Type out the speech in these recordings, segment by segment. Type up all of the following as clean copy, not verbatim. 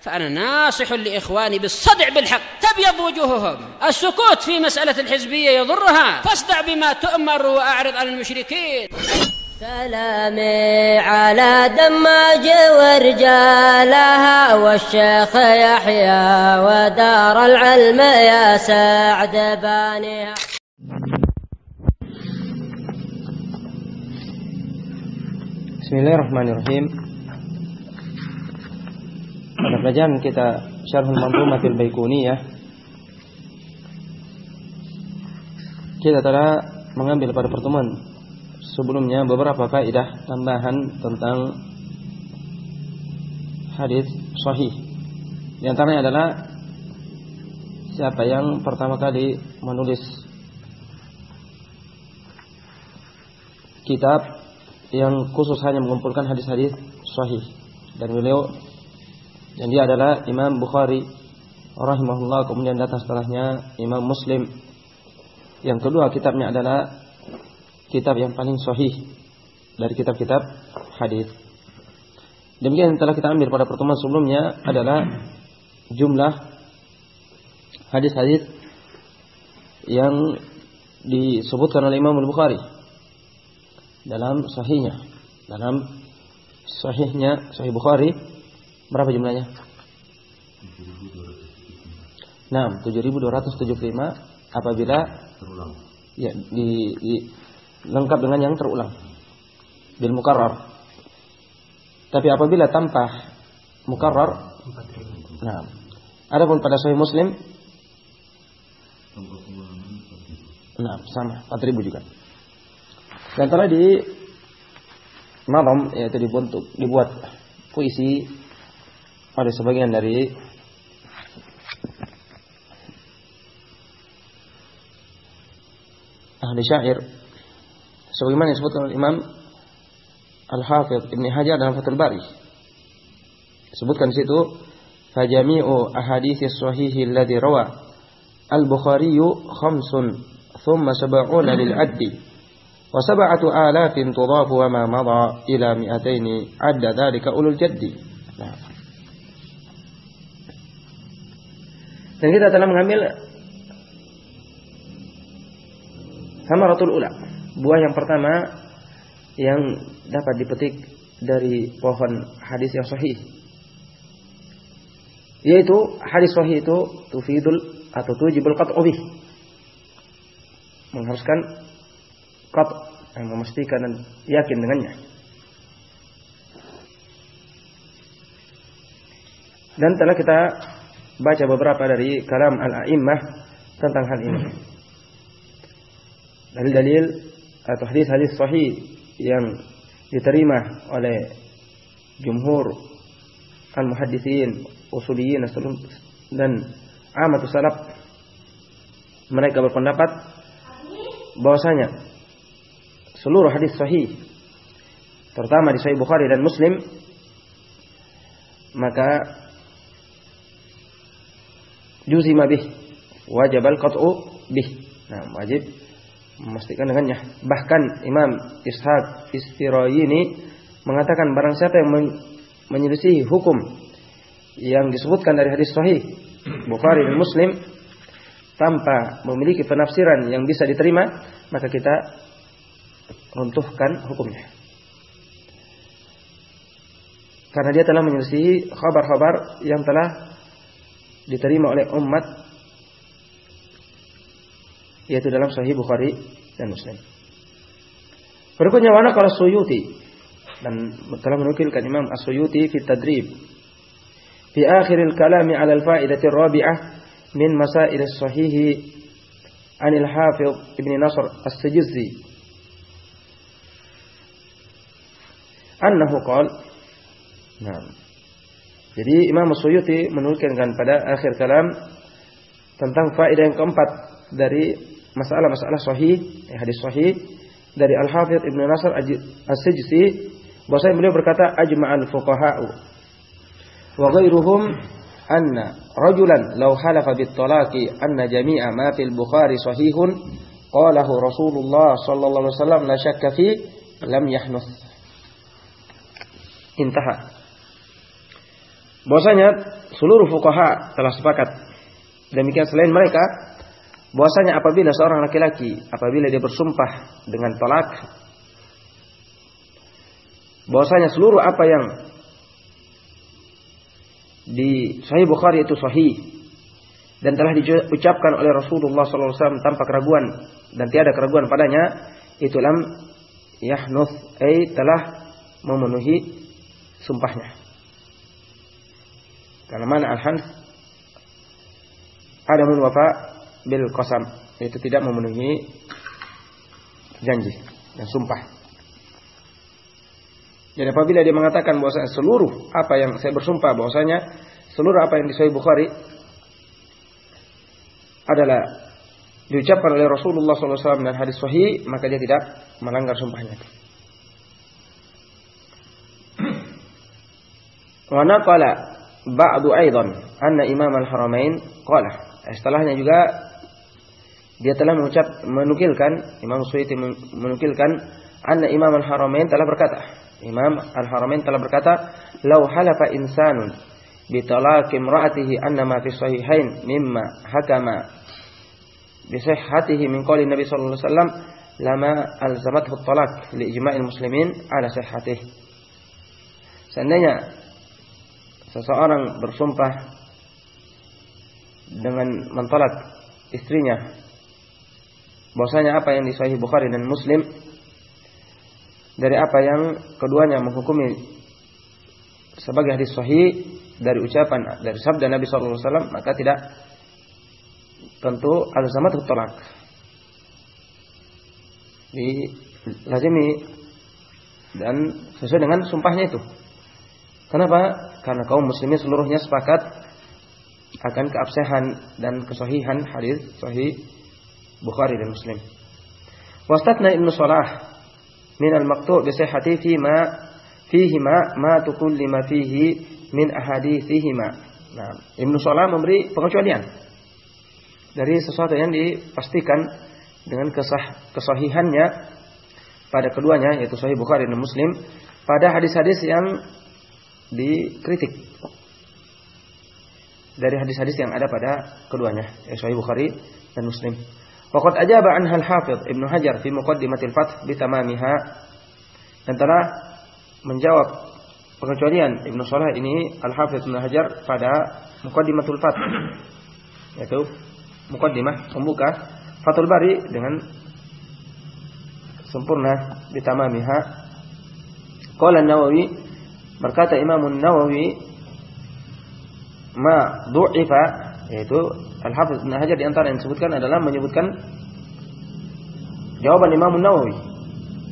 فأنا ناصح لإخواني بالصدع بالحق تبيض وجوههم. السكوت في مسألة الحزبية يضرها، فاصدع بما تؤمر وأعرض عن المشركين. سلامي على دماج ورجالها والشيخ يحيى ودار العلم يا سعد بانيها. Bismillahirrahmanirrahim. Pada pelajaran kita Syarhul Manzumatil Baiquniyah, kita telah mengambil pada pertemuan sebelumnya beberapa kaidah tambahan tentang hadis sahih. Di antaranya adalah siapa yang pertama kali menulis kitab yang khusus hanya mengumpulkan hadis-hadis sahih, dan dia adalah Imam Bukhari rahimahullah. Kemudian datang setelahnya Imam Muslim. Yang kedua kitabnya adalah kitab yang paling sahih dari kitab-kitab hadis. Demikian yang telah kita ambil pada pertemuan sebelumnya adalah jumlah hadis-hadis yang disebutkan oleh Imam Bukhari dalam sahihnya. Dalam sahihnya, Sahih Bukhari, berapa jumlahnya? 7.275 apabila ya lengkap dengan yang terulang bil mukarrar. Tapi apabila tanpa mukarrar, adapun pada Sahih Muslim sama 4.000 juga. Dan telah di malam, yaitu dibuat puisi oleh sebagian dari ahli syair, sebagaimana disebutkan oleh Imam Al-Hafidh Ibn Hajar dalam Fathul Bari. Disebutkan di situ, fajami'u ahaditsis sahihi alladhi rawa al-Bukhari khamsun thumma sab'una lil addi wa sab'atu alafin tudafu wa ma madha ila 200 adda dhalika ulul jaddi. Dan kita telah mengambil samaratul ula, buah yang pertama yang dapat dipetik dari pohon hadis yang sahih, yaitu hadis sahih itu tufidul atau tujibul qat'u bih, mengharuskan qat', yang memastikan dan yakin dengannya. Dan telah kita baca beberapa dari kalam al-a'immah tentang hal ini. Dalil-dalil atau hadis-hadis sahih yang diterima oleh jumhur al-muhaddisin, usuliyin dan amatus salaf, mereka berpendapat bahwasanya seluruh hadis sahih, terutama di Sahih Bukhari dan Muslim, maka juzima bih, wajib al-qat'u bih. Wajib memastikan dengannya. Bahkan Imam Ishaq Istirayini mengatakan barang siapa yang menyelisihi hukum yang disebutkan dari hadis sahih Bukhari dan Muslim tanpa memiliki penafsiran yang bisa diterima, maka kita runtuhkan hukumnya. Karena dia telah menyelisihi khabar-khabar yang telah diterima oleh umat, yaitu dalam Sahih Bukhari dan Muslim. Berikutnya wana qala Suyuti, dan telah menukilkan Imam As-Suyuti fi Tadrib fi akhiril kalami 'ala al-fa'idati ar-rabi'ah min masail as-sahih 'anil Hafidh Ibn Nasr As-Sijzi annahu qala. Jadi Imam As-Suyuti menukilkan pada akhir kalam tentang faedah yang keempat dari masalah-masalah sahih, hadis sahih dari Al-Hafidh Ibn Nasr As-Sijzi, bahwasanya beliau berkata ajma'al fuqaha'u wa ghairuhum anna rajulan law halafa bit-talaqi anna jami'a ma fil Bukhari sahihun qalahu Rasulullah sallallahu alaihi wasallam la syakka fi lam yahnuth. Intaha. Bahwasanya seluruh fuqaha telah sepakat. Demikian selain mereka, bahwasanya apabila seorang laki-laki apabila dia bersumpah dengan talak, bahwasanya seluruh apa yang di Sahih Bukhari itu sahih dan telah diucapkan oleh Rasulullah SAW tanpa keraguan dan tiada keraguan padanya, itu lam yahnuth, telah memenuhi sumpahnya. Karena mana al-hanf adamun wafa bil qasam, itu tidak memenuhi janji dan sumpah. Jadi apabila dia mengatakan bahwasanya seluruh apa yang saya bersumpah bahwasanya seluruh apa yang di Sahih Bukhari adalah diucapkan oleh Rasulullah SAW dan hadis sahih, maka dia tidak melanggar sumpahnya. Wa naqala ba'du aidan anna Imam al-Haramain qala. Setelahnya juga dia telah menukilkan, Imam Suyuti menukilkan anna Imam al-Haramain telah berkata, Imam al-Haramain telah berkata, "Lau halafa insanun bi talaqi imra'atihi anna ma fi sahihain mimma hakama bi sihhatihi min qouli Nabi sallallahu alaihi wasallam lama alzamathu at-talaq li ijma'il muslimin ala sihhatihi." Seandainya seseorang bersumpah dengan mentolak istrinya, bahwasanya apa yang di Sahih Bukhari dan Muslim dari apa yang keduanya menghukumi sebagai hadis sahih dari ucapan dari sabda Nabi sallallahu alaihi wasallam, maka tidak tentu alzamatut talaq, dilazimi dan sesuai dengan sumpahnya itu. Kenapa? Karena kaum muslimin seluruhnya sepakat akan keabsahan dan kesahihan hadis sahih Bukhari dan Muslim. Wastatna Ibnu Salah min al-maqtu' bi sihhati fihi ma tukullima fihi min ahaditsihima. Nah, Ibnu Salah memberi pengecualian dari sesuatu yang dipastikan dengan kesahihannya pada keduanya, yaitu Sahih Bukhari dan Muslim, pada hadis-hadis yang dikritik dari hadis-hadis yang ada pada keduanya, yaitu Sahih Bukhari dan Muslim. Waqad ajaba anha al-Hafidz Ibnu Hajar fi Muqaddimatil Fath bi tamamiha, dan telah menjawab pengecualian Ibnu Salah ini Al-Hafidz Ibnu Hajar pada Muqaddimatul Fath, yaitu muqaddimah pembuka Fathul Bari dengan sempurna bi tamamiha. Qala An-Nawawi, berkata Imam An-Nawawi, ma du'ifa, yaitu Al-Hafidz Ibnu Hajar di antara yang disebutkan adalah menyebutkan jawaban Imam An-Nawawi.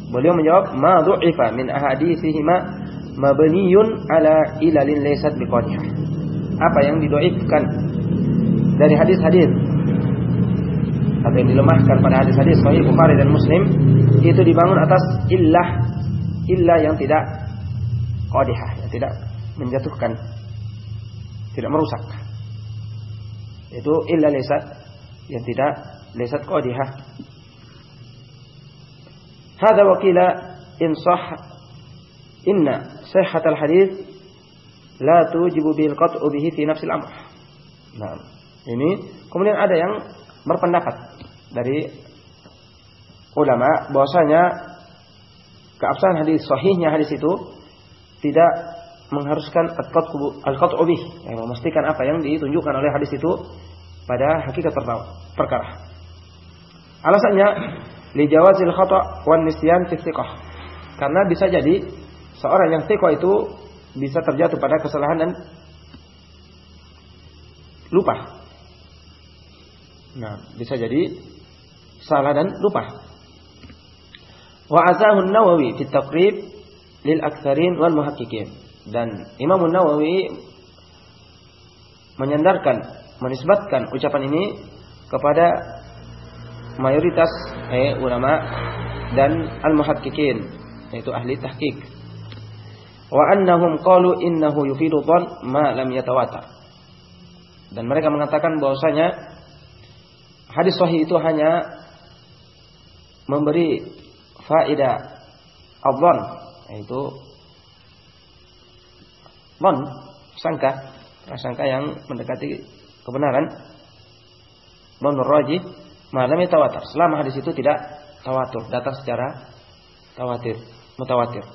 Beliau menjawab, ma du'ifa min ahaditsihima mabniyun ala ilalin laysat biqadhih. Apa yang didoifkan dari hadis-hadis atau yang dilemahkan pada hadis-hadis Sahih Bukhari dan Muslim itu dibangun atas illah yang tidak qadhihah, yang tidak menjatuhkan, tidak merusak. Itu illa laysat, yang tidak laysat qadhihah. Hadza wa qila in sah inna sihhat al-hadits la tujibu bil qat'u bihi fi nafs al-amr. Nah, ini kemudian ada yang berpendapat dari ulama bahwasanya keabsahan hadis, sahihnya hadis itu tidak mengharuskan al-qat'u bih, yang memastikan apa yang ditunjukkan oleh hadis itu pada hakikat perkara. Alasannya li jawazil khata' wan nisyan fi thiqah. Karena bisa jadi seorang yang thiqah itu bisa terjatuh pada kesalahan dan lupa. Nah, bisa jadi salah dan lupa. Wa azahu an-Nawawi fi taqrib lil aktsarin wal muhaqqiqin. Dan Imam An-Nawawi menyandarkan, menisbatkan ucapan ini kepada mayoritas ulama dan al-muhaqqiqin, yaitu ahli tahqiq. Wa annahum qalu innahu yufidu dhann ma lam yatawatar. Dan mereka mengatakan bahwasanya hadis sahih itu hanya memberi faedah adh-dhann, yaitu dhann, sangka, prasangka yang mendekati kebenaran, menurut rajih, malam tawatur. Selama hadis itu tidak tawatur, datang secara mutawatir.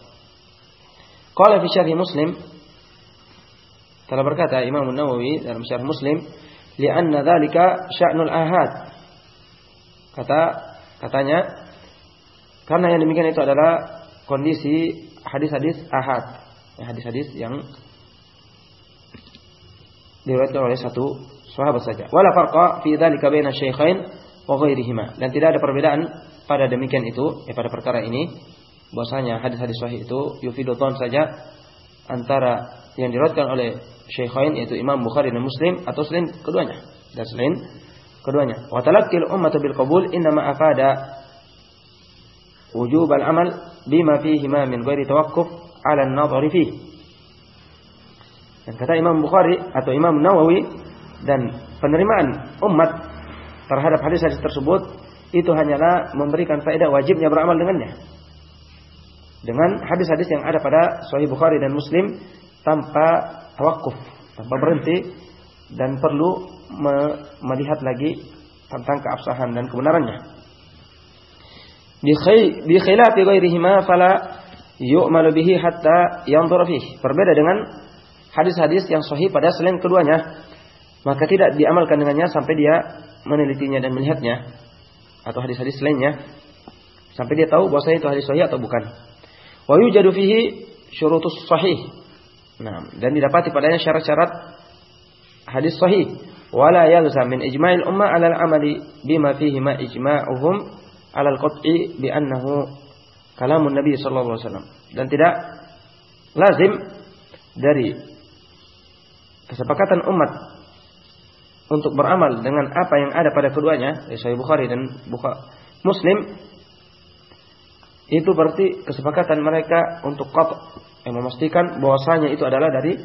Qala fi syarh Muslim, telah berkata Imam Nawawi dalam syarh Muslim, li'anna dzalika sya'nul ahad. Katanya karena yang demikian itu adalah kondisi hadis-hadis ahad, hadis-hadis yang diriwayatkan oleh satu sahabat saja. Wala farqa fi dzalika baina syaikhain wa ghairihima. Dan tidak ada perbedaan pada demikian itu, pada perkara ini, bahwasanya hadis-hadis sahih itu yufidu dhann saja antara yang diriwayatkan oleh syaikhain yaitu Imam Bukhari dan Muslim atau selain keduanya. Wa talaqqil ummatu bil qabul inna ma afada wujub al amal bima fihi ma min ghairi tawaqquf ala an-nadhar fihi. Dan kata Imam Bukhari atau Imam Nawawi, dan penerimaan umat terhadap hadis-hadis tersebut itu hanyalah memberikan faedah wajibnya beramal dengannya. Dengan hadis-hadis yang ada pada Sahih Bukhari dan Muslim tanpa tawakkuf, tanpa berhenti dan perlu melihat lagi tentang keabsahan dan kebenarannya. Bi khilafi ghairihima fala yu'malu bihi hatta yanzura fihi. Berbeda dengan hadis-hadis yang sahih pada selain keduanya, maka tidak diamalkan dengannya sampai dia menelitinya dan melihatnya, atau hadis-hadis lainnya sampai dia tahu bahwasanya itu hadis sahih atau bukan. Wa yujadu fihi syurutus sahih. Nah, dan didapati padanya syarat-syarat hadis sahih. Wala yalzam min ijma'il ummah 'ala al-'amali bima fihi ma ijma'uhum 'ala al-qat'i bi annahu kalamun Nabi sallallahu alaihi wasallam. Dan tidak lazim dari kesepakatan umat untuk beramal dengan apa yang ada pada keduanya, Sahih Bukhari dan Muslim, itu berarti kesepakatan mereka untuk yang memastikan bahwasanya itu adalah dari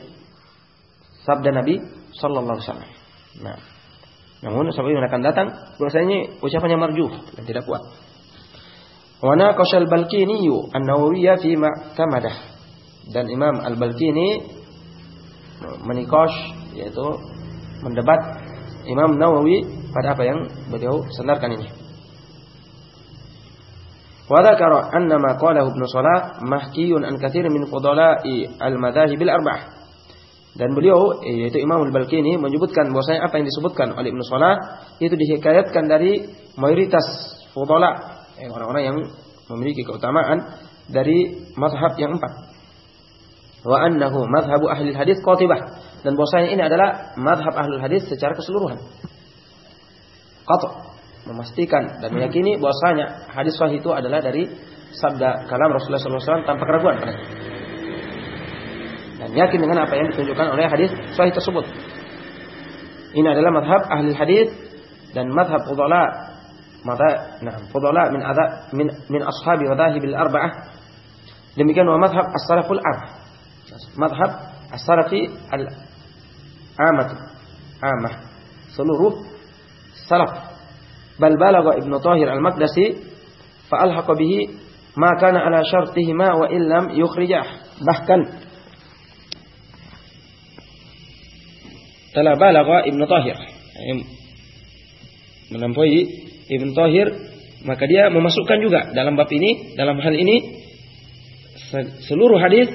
sabda Nabi sallallahu alaihi wasallam. Nah, namun sabda yang akan datang bahwasanya ucapannya marjuh dan tidak kuat. Wa naqashal Balkini an-Nawawiyya fi ma'tamadah. Dan Imam Al-Balkini menikosh, yaitu mendebat Imam Nawawi pada apa yang beliau sandarkan ini. Wa dzakara anna ma qalahu Ibnu Shalah mahkiyun an katsir min fudala'i al-madzahib al-arba'ah. Dan beliau yaitu Imam Al-Balkini menyebutkan bahwasanya apa yang disebutkan oleh Ibnu Shalah itu dihikayatkan dari mayoritas fudala, orang-orang yang memiliki keutamaan dari mazhab yang 4. Wa annahu mazhabu ahli hadis qatibah, dan bahwasanya ini adalah mazhab ahli hadis secara keseluruhan. Memastikan dan meyakini bahwasanya hadis sahih itu adalah dari sabda kalam Rasulullah SAW tanpa keraguan padanya. Dan yakin dengan apa yang ditunjukkan oleh hadis sahih tersebut. Ini adalah mazhab ahli hadis dan mazhab fudala, fudala min ashabi madhahibil arba'ah. Demikian wa mazhab as-salaful arba'ah. Mazhab as-salafi amah seluruh salaf. Bal balagha Ibnu Thahir al-Maqdisi fa alhaqa bihi ma kana ala syartihima wa illam yukhrijah. Bahkan telah balagha Ibnu Thahir melampaui Ibnu Thahir, maka dia memasukkan juga dalam bab ini, dalam hal ini seluruh hadis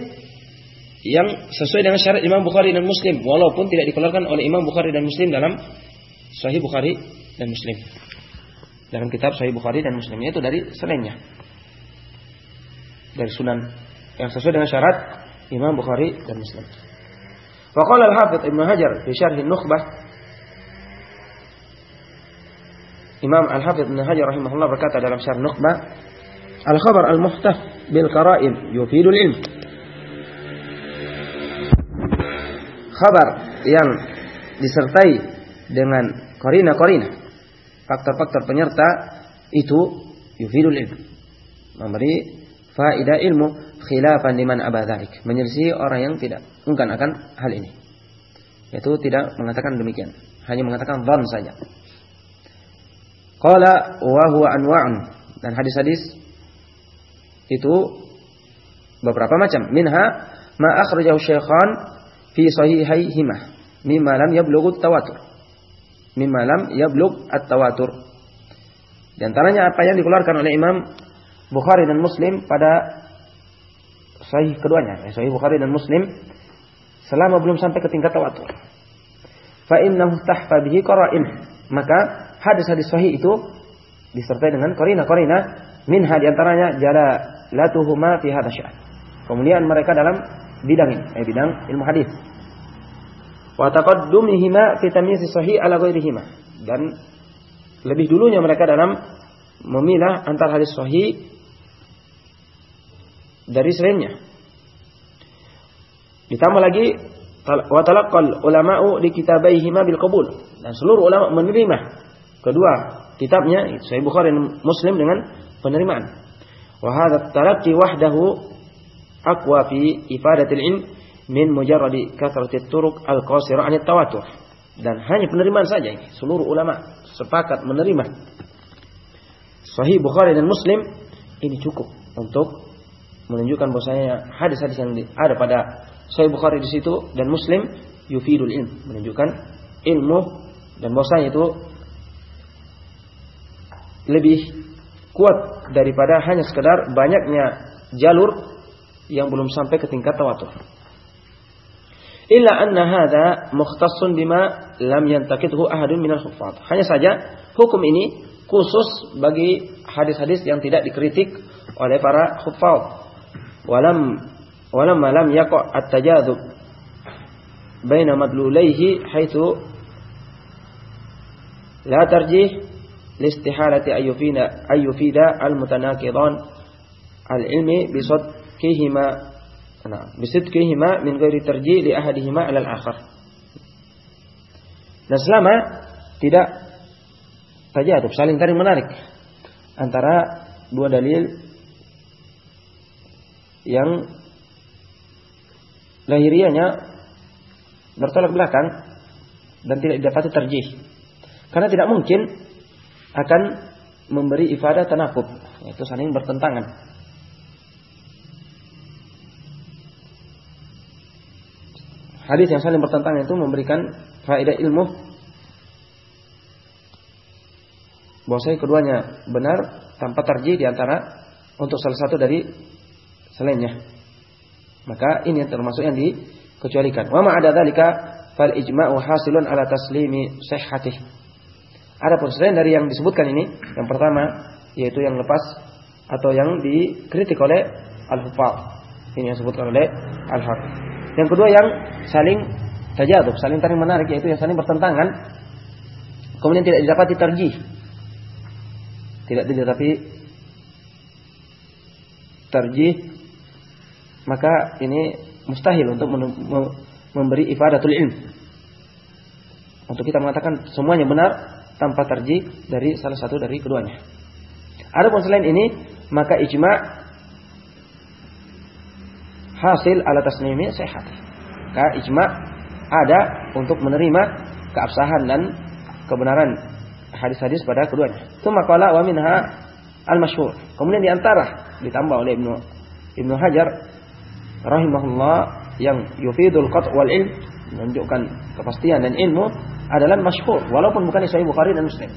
yang sesuai dengan syarat Imam Bukhari dan Muslim, walaupun tidak dikeluarkan oleh Imam Bukhari dan Muslim dalam Sahih Bukhari dan Muslim, dalam kitab Sahih Bukhari dan Muslim, itu dari selainnya, dari sunan yang sesuai dengan syarat Imam Bukhari dan Muslim. Wa qala al-Hafidz Ibnu Hajar fi Syarh an-Nukhbah, Imam Al-Hafidz Ibnu Hajar rahimahullah berkata dalam Syarh Nukhbah, al-khabar al-muhtaf bil qara'in yufidul ilm. Khabar yang disertai dengan qarina-qarina, faktor-faktor penyerta, itu yufidul ilm, memberi faedah ilmu, khilafan liman aba dzalik, menyelisih orang yang tidak enggan akan hal ini, yaitu tidak mengatakan demikian, hanya mengatakan dhann saja. Qala wa huwa anwa'un, dan hadis-hadis itu beberapa macam. Minha ma akhrajahu syaikhan fi sahihaihima, mimma lam yablugh at-tawatur. Mimma lam yablugh at-tawatur. Di antaranya apa yang dikeluarkan oleh Imam Bukhari dan Muslim pada sahih keduanya, sahih Bukhari dan Muslim, selama belum sampai ke tingkat tawatur. Fa innahu tahfa bihi qara'in. Maka hadis-hadis sahih itu disertai dengan qarina-qarina, minha di antaranya jalalatuhuma fi hadha sya'n. Kemudian mereka dalam bidang ini, bidang ilmu hadis. Wa taqaddumihima fi tamyiz sahih ala ghairihima. Dan lebih dulunya mereka dalam memilah antara hadis sahih dari selainnya. Ditambah lagi wa talaqqal ulama'u li kitabaihima bil qabul. Dan seluruh ulama menerima kedua kitabnya, Sahih Bukhari dan Muslim, dengan penerimaan. Wa hadha talaqqi wahdahu aqwa fi ifadatil ilm min mujarradi kathrati turuq al-qasira 'an at-tawatur. Dan hanya penerimaan saja ini, seluruh ulama sepakat menerima Sahih Bukhari dan Muslim ini cukup untuk menunjukkan bahwasanya hadis-hadis yang ada pada Sahih Bukhari di situ dan Muslim yufidul ilm, menunjukkan ilmu, dan bahwasanya itu lebih kuat daripada hanya sekedar banyaknya jalur yang belum sampai ke tingkat tawatur. Illa anna hadza mukhtassun bima lam yantaqidhu ahadun minal huffaz. Hanya saja hukum ini khusus bagi hadis-hadis yang tidak dikritik oleh para huffaz. Walamma lam yaqa' at-tajadhub baina madlulaihi haitsu la tarjih listihalati ayyufida al-mutanaqidan al-ilmi bisidqihima min ghairi tarjih li ahadihima 'ala al-akhar. Dan selama tidak tajadhub, saling tarik menarik antara dua dalil yang lahiriahnya bertolak belakang dan tidak didapati tarjih. Karena tidak mungkin akan memberi ifadah tanaqub, yaitu saling bertentangan. Hadis yang saling bertentangan itu memberikan faedah ilmu bahwasanya keduanya benar tanpa tarjih di antara untuk salah satu dari selainnya. Maka ini yang termasuk yang dikecualikan. Wa ma ada dzalika fal ijma'u hasilun ala taslimi sihhatih. Adapun selain dari yang disebutkan ini, yang pertama yaitu yang lepas atau yang dikritik oleh al-huffaz. Ini yang disebutkan oleh al-Hafiz. Yang kedua yang saling tajadub, saling tarik menarik, yaitu yang saling bertentangan. Kemudian tidak didapati tarjih. Tidak didapati tarjih, maka ini mustahil untuk memberi ifadatul ilm. Untuk kita mengatakan semuanya benar tanpa tarjih dari salah satu dari keduanya. Adapun selain ini, maka ijma' hasil ala taslimi sihhat. Maka ijma' ada untuk menerima keabsahan dan kebenaran hadis-hadis pada keduanya. Tsumma qala wa minha al-masyhur. Kemudian di antara ditambah oleh Ibnu Hajar rahimahullah yang yufidul qat' wal ilm, menunjukkan kepastian dan ilmu, adalah masyhur walaupun bukan di Sahih Bukhari dan Muslim.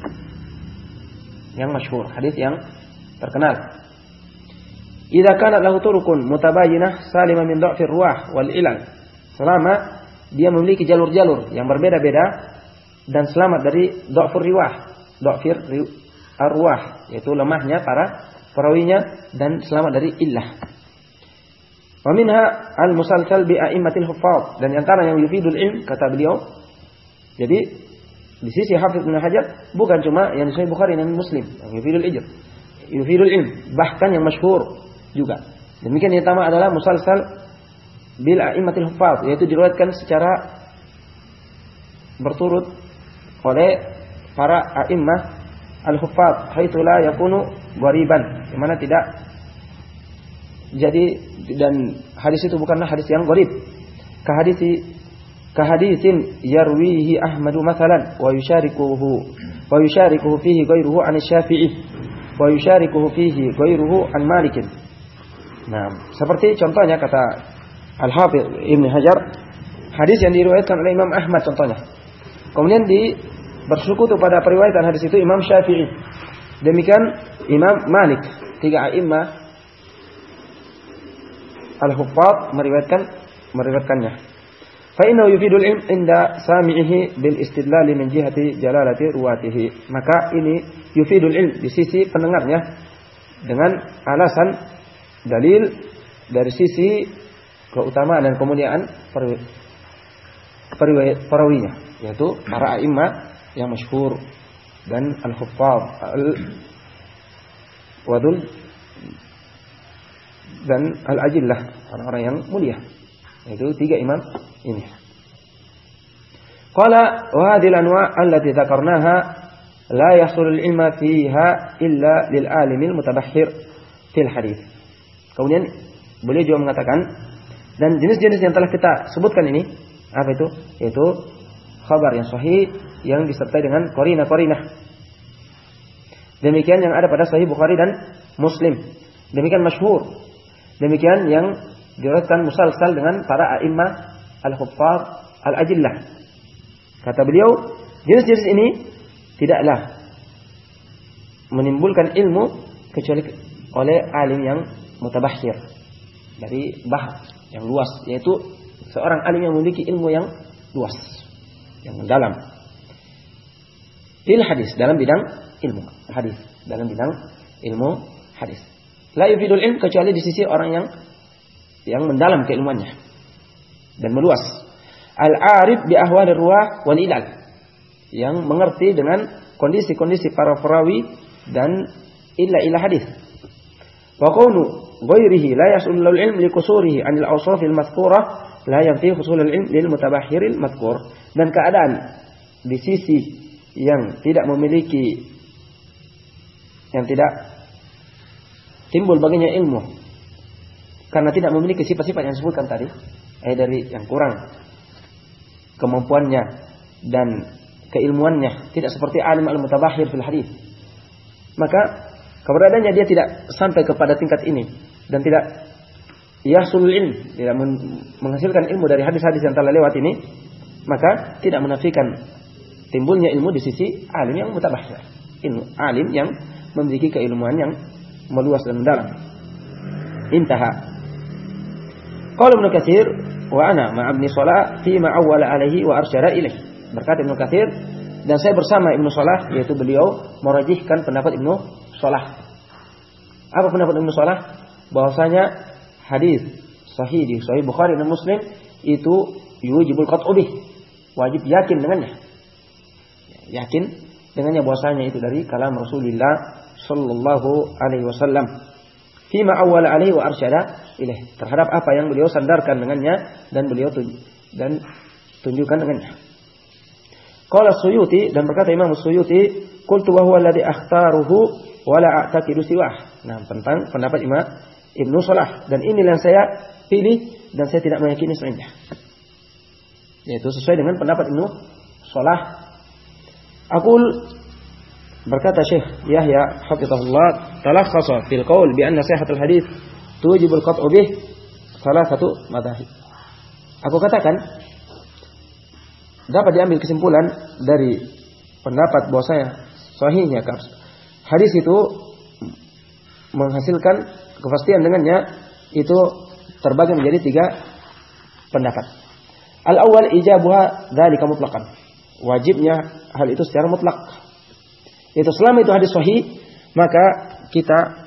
Yang masyhur, hadis yang terkenal. Idza kana lahu turukun mutabayyinah salima min dha'fir ruwah wal ilal. Selama dia memiliki jalur-jalur yang berbeda-beda dan selamat dari dha'fur riwah, dha'fir arwah, yaitu lemahnya para perawinya, dan selamat dari illah. Wa minha al-musalsal bi a'immatil huffaz, dan antara yang yufidul ilm, kata beliau. Jadi di sisi Hafiz Ibnu Hajar bukan cuma yang di Sahih Bukhari dan Muslim yang yufidul ilm, bahkan yang masyhur juga. Demikian yang pertama adalah musalsal bil a'immatil huffaz, yaitu diriwayatkan secara berturut oleh para a'immah al-huffaz, haitsu la yakunu ghariban, di mana tidak jadi, dan hadis itu bukanlah hadis yang gharib. Kahadisin yarwihi Ahmadu mathalan wa yusyarikuhu fihi ghairuhu an Syafi'i wa yusyarikuhu fihi ghairuhu an Malik. Nah, seperti contohnya kata Al-Hafidz Ibnu Hajar, hadis yang diriwayatkan oleh Imam Ahmad contohnya. Kemudian bersekutu pada periwayatan hadis itu Imam Syafi'i. Demikian Imam Malik, 3 a'immah al-huffaz meriwayatkannya. Fa innahu yufidul ilm inda sami'ihi bil istidlal min jihati jalalati ruwatihi. Maka ini yufidul ilm di sisi pendengarnya dengan alasan dalil dari sisi keutamaan dan kemuliaan perawinya, yaitu para a'immah yang masyhur dan al-huffaz al-wadul dan al-ajillah, orang-orang yang mulia. Itu 3 imam ini. Qala wa hadhihi al-anwa' allati dzakarnaha la yahsulul ilma fiha illa lil alimil mutabahhir fil hadits. Kemudian beliau juga mengatakan, dan jenis-jenis yang telah kita sebutkan ini apa itu? Yaitu khabar yang sahih yang disertai dengan qarinah-qarinah. Demikian yang ada pada Sahih Bukhari dan Muslim. Demikian masyhur. Demikian yang diriwayatkan musalsal dengan para a'immah al-huffaz al-ajillah. Kata beliau, jenis-jenis ini tidaklah menimbulkan ilmu kecuali oleh alim yang mutabahhir, dari bahas yang luas, yaitu seorang alim yang memiliki ilmu yang luas, yang mendalam. Fil hadis, dalam bidang ilmu hadis, dalam bidang ilmu hadis. La yufidul ilm, kecuali di sisi orang yang mendalam keilmuannya dan meluas. Al-arif bi ahwalir ruwah wal ilal, yang mengerti dengan kondisi-kondisi para perawi dan illa hadis. Wa qawlu ghairihi la yasulul ilm li qusurihi 'anil awsafil madhkurah la yanfi husulul ilm lil mutabahhiril madhkur. Dan keadaan di sisi yang tidak timbul baginya ilmu karena tidak memiliki sifat-sifat yang disebutkan tadi, dari yang kurang kemampuannya dan keilmuannya, tidak seperti alim al-mutabahhir fil hadis, maka keberadaannya dia tidak sampai kepada tingkat ini dan tidak yahsulul ilm, tidak menghasilkan ilmu dari hadis-hadis yang telah lewat ini, maka tidak menafikan timbulnya ilmu di sisi alim yang mutabahhir, ilmu alim yang memiliki keilmuan yang meluas dan mendalam. Intaha. Qala Ibnu Katsir wa ana ma'a Ibnu Shalah fi ma awwala alaihi wa arsyada ilaih. Berkata Ibnu Katsir, dan saya bersama Ibnu Shalah, yaitu beliau merajihkan pendapat Ibnu Shalah. Apa pendapat Ibnu Shalah? Bahwasanya hadis sahih di Sahih Bukhari dan Muslim itu yujibul qat'u bih, wajib yakin dengannya. Yakin dengannya bahwasanya itu dari kalam Rasulullah sallallahu alaihi wasallam. Fima awwala alaihi wa arsyada ilaih, terhadap apa yang beliau sandarkan dengannya dan beliau tunjukkan dengannya. Qala Suyuti, dan berkata Imam Suyuti, qultu wa huwa alladhi akhtaruhu wa la a'taqidu siwah. Nah, tentang pendapat Imam Ibnu Shalah, dan inilah yang saya pilih dan saya tidak meyakini selainnya. Yaitu sesuai dengan pendapat Ibnu Shalah. Aqul, berkata Syekh Yahya hafizahullah, talakhasa fil qaul bi anna sihhatul hadits tujibul qat'u bih salah satu madhahib. Aku katakan dapat diambil kesimpulan dari pendapat bahwasanya sahihnya hadis itu menghasilkan kepastian dengannya itu terbagi menjadi 3 pendapat. Al-awwal ijabuha dzalika mutlaqan. Wajibnya hal itu secara mutlak. Itu selama itu hadis sahih, maka kita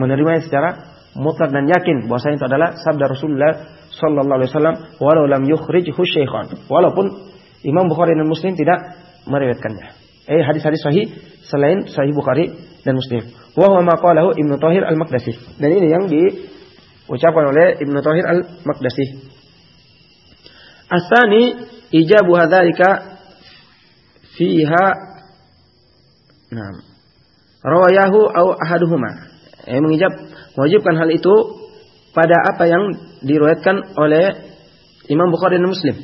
menerimanya secara mutlak dan yakin bahwasanya itu adalah sabda Rasulullah sallallahu alaihi wasallam, walau lam yukhrijhu syaikhan, walaupun Imam Bukhari dan Muslim tidak meriwayatkannya. Hadis-hadis sahih selain Sahih Bukhari dan Muslim. Wa huwa ma qalahu Ibnu Thahir al-Maqdisi. Dan ini yang diucapkan oleh Ibnu Thahir al-Maqdisi. Asani ijabu hadzalika fiha rawayahu aw ahaduhuma. Mewajibkan hal itu pada apa yang diriwayatkan oleh Imam Bukhari dan Muslim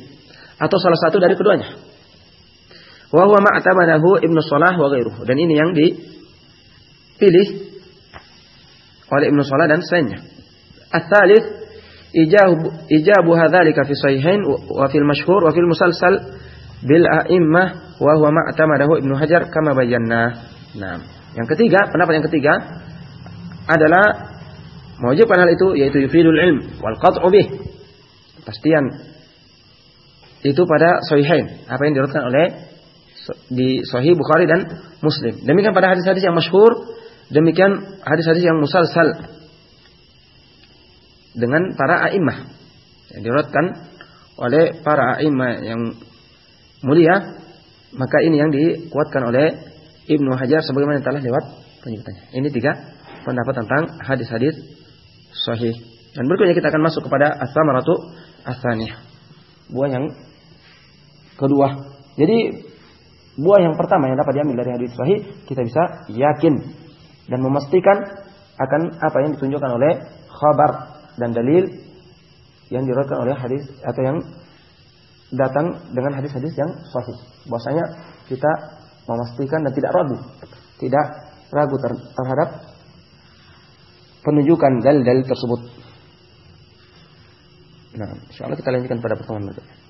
atau salah satu dari keduanya. Wa huwa ma'tamadahu Ibnu Shalah wa ghairuhu. Dan ini yang dipilih oleh Ibnu Shalah dan selainnya. Ats-tsalits ijabu hadzalika fi sahihain wa fil masyhur wa fil musalsal bil a'immah wa huwa ma'tamadahu Ibnu Hajar kama bayyana. Nah, yang ketiga, pendapat yang ketiga adalah mewajibkan hal itu yaitu yufidul ilm wal qat'u bih. Pastian itu pada sahihain, apa yang diriwayatkan oleh di Sahih Bukhari dan Muslim. Demikian pada hadis-hadis yang masyhur, demikian hadis-hadis yang musalsal dengan para a'immah yang diriwayatkan oleh para a'immah yang mulia, maka ini yang dikuatkan oleh Ibnu Hajar sebagaimana yang telah lewat penyebutannya. Ini 3 pendapat tentang hadis-hadis sahih. Dan berikutnya kita akan masuk kepada as-samaratu ats-tsaniyah. Buah yang kedua. Jadi buah yang pertama yang dapat diambil dari hadis sahih, kita bisa yakin dan memastikan akan apa yang ditunjukkan oleh khabar dan dalil yang diriwayatkan oleh hadis atau yang datang dengan hadis-hadis yang sahih. Bahwasanya kita memastikan dan tidak ragu terhadap penunjukan dalil-dalil tersebut. Nah, insyaallah kita lanjutkan pada pertemuan berikutnya.